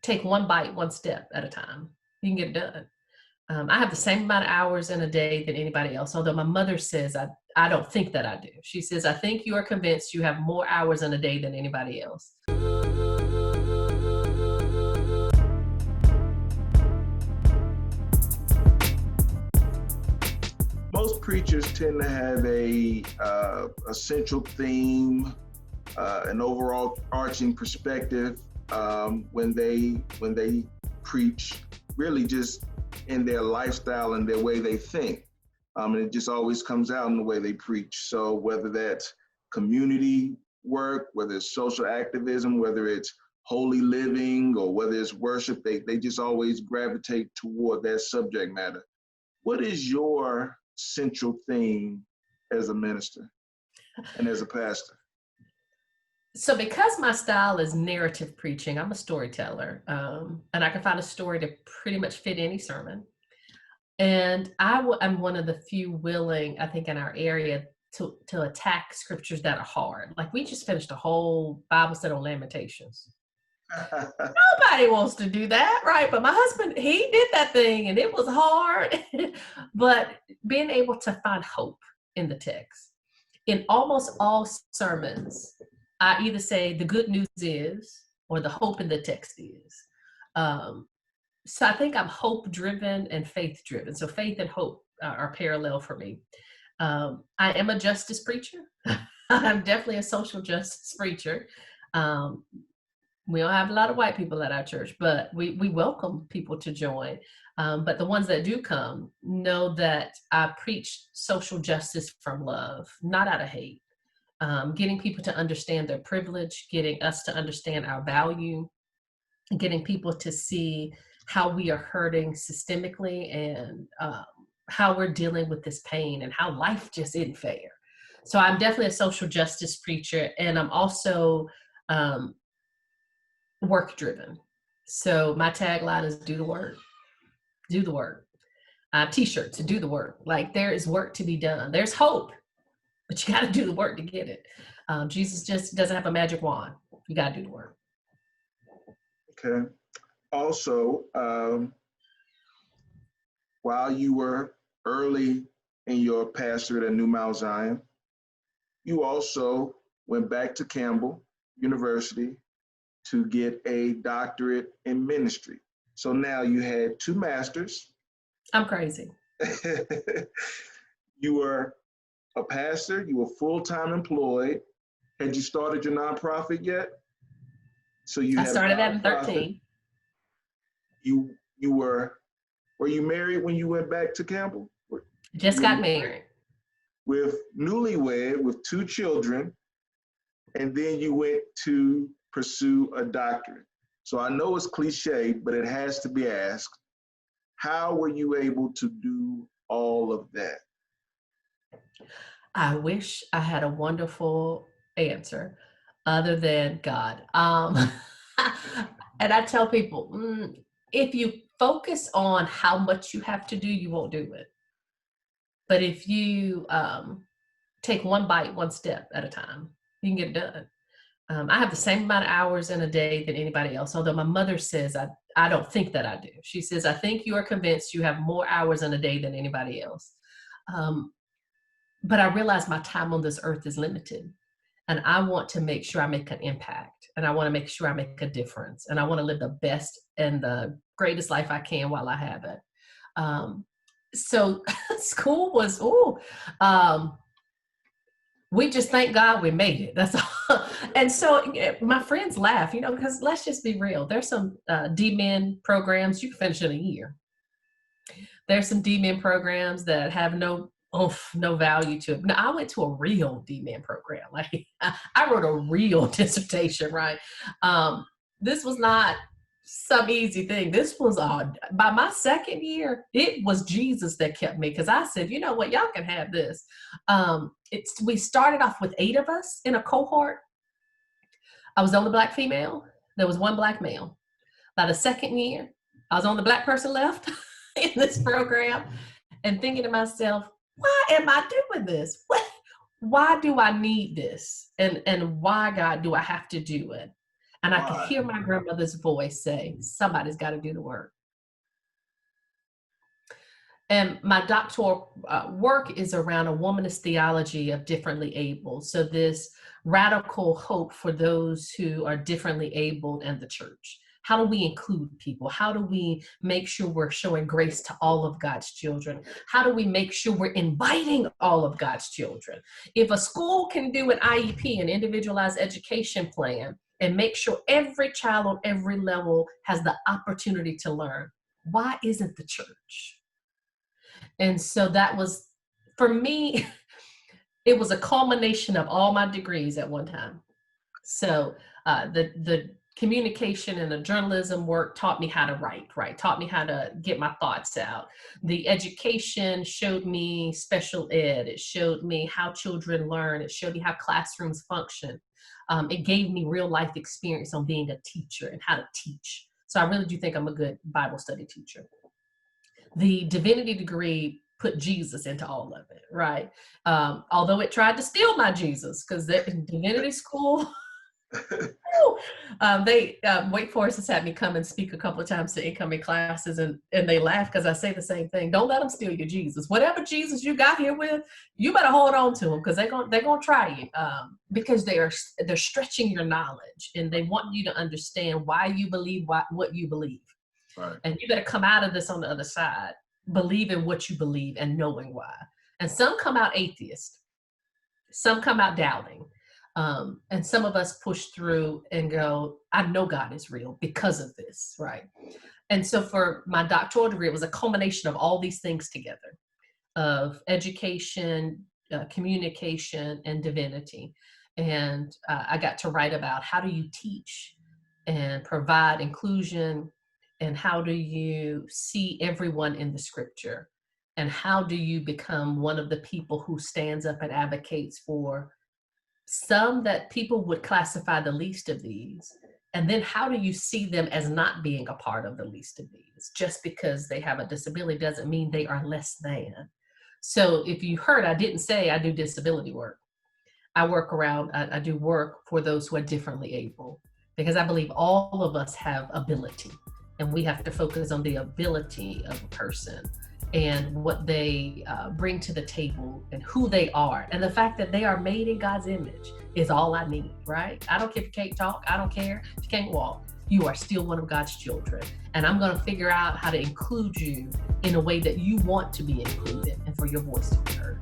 take one bite, one step at a time. You can get it done. I have the same amount of hours in a day than anybody else, although my mother says I don't think that I do. She says, I think you are convinced you have more hours in a day than anybody else. Most preachers tend to have a central theme, an overall arching perspective when they preach, really just in their lifestyle and their way they think. And it just always comes out in the way they preach. So whether that's community work, whether it's social activism, whether it's holy living, or whether it's worship, they just always gravitate toward that subject matter. What is your central theme as a minister and as a pastor? So because my style is narrative preaching, I'm a storyteller, and I can find a story to pretty much fit any sermon. And I'm one of the few willing, I think, in our area to attack scriptures that are hard. Like we just finished a whole Bible study on Lamentations. Nobody wants to do that, right? But my husband, he did that thing and it was hard. But being able to find hope in the text. In almost all sermons, I either say the good news is, or the hope in the text is. So I think I'm hope driven and faith driven. So faith and hope are parallel for me. I am a justice preacher. I'm definitely a social justice preacher. We don't have a lot of white people at our church, but we welcome people to join. But the ones that do come know that I preach social justice from love, not out of hate. Getting people to understand their privilege, getting us to understand our value, getting people to see how we are hurting systemically and how we're dealing with this pain and how life just isn't fair. So I'm definitely a social justice preacher, and I'm also work driven. So my tagline is do the work, do the work. T-shirts, do the work. Like there is work to be done. There's hope, but you got to do the work to get it. Jesus just doesn't have a magic wand. You got to do the work. Okay. Also, while you were early in your pastorate at New Mount Zion, you also went back to Campbell University to get a doctorate in ministry. So now you had 2 masters. I'm crazy. You were a pastor, you were full-time employed. Had you started your nonprofit yet? So I started that in 13. You were you married when you went back to Campbell? Just got married. With newlywed, with 2 children, and then you went to pursue a doctorate. So I know it's cliche, but it has to be asked. How were you able to do all of that? I wish I had a wonderful answer other than God. And I tell people, if you focus on how much you have to do, you won't do it. But if you take one bite, one step at a time, you can get it done. I have the same amount of hours in a day than anybody else, although my mother says I don't think that I do. She says, I think you are convinced you have more hours in a day than anybody else. But I realize my time on this earth is limited, and I want to make sure I make an impact, and I want to make sure I make a difference, and I want to live the best and the greatest life I can while I have it. So school was, we just thank God we made it. That's all. And so my friends laugh, because let's just be real. There's some D-Min programs you can finish in a year. There's some D-Min programs that have no value to it. Now, I went to a real D-Min program. Like I wrote a real dissertation, right? This was not some easy thing. This was by my second year, it was Jesus that kept me, because I said, you know what, y'all can have this. We started off with 8 of us in a cohort. I was the only Black female. There was 1 Black male. By the second year, I was the only Black person left in this program, and thinking to myself, why am I doing this? Why do I need this? And why, God, do I have to do it? And I could Why? hear my grandmother's voice say, somebody's got to do the work. And my doctoral work is around a womanist theology of differently abled. So this radical hope for those who are differently abled and the church. How do we include people? How do we make sure we're showing grace to all of God's children? How do we make sure we're inviting all of God's children? If a school can do an IEP, an individualized education plan, and make sure every child on every level has the opportunity to learn, why isn't the church? And so that was, for me, it was a culmination of all my degrees at one time. So the communication and the journalism work taught me how to write, taught me how to get my thoughts out. The education showed me special ed. It showed me how children learn. It showed me how classrooms function. It gave me real life experience on being a teacher and how to teach. So I really do think I'm a good Bible study teacher. The divinity degree put Jesus into all of it, right? Although it tried to steal my Jesus, because in divinity school, Wake Forest has had me come and speak a couple of times to incoming classes, and they laugh because I say the same thing. Don't let them steal your Jesus. Whatever Jesus you got here with, you better hold on to them, because they're gonna try you, because they're stretching your knowledge, and they want you to understand why you believe what you believe. Right. And you got to come out of this on the other side, believing what you believe and knowing why. And some come out atheist, some come out doubting. And some of us push through and go, I know God is real because of this, right? And so for my doctoral degree, it was a culmination of all these things together, of education, communication, and divinity. And I got to write about how do you teach and provide inclusion, and how do you see everyone in the scripture? And how do you become one of the people who stands up and advocates for some that people would classify the least of these? And then how do you see them as not being a part of the least of these? Just because they have a disability doesn't mean they are less than. So if you heard, I didn't say I do disability work. I do work for those who are differently able, because I believe all of us have ability. And we have to focus on the ability of a person and what they bring to the table and who they are. And the fact that they are made in God's image is all I need, right? I don't care if you can't talk. I don't care if you can't walk. You are still one of God's children. And I'm going to figure out how to include you in a way that you want to be included and for your voice to be heard.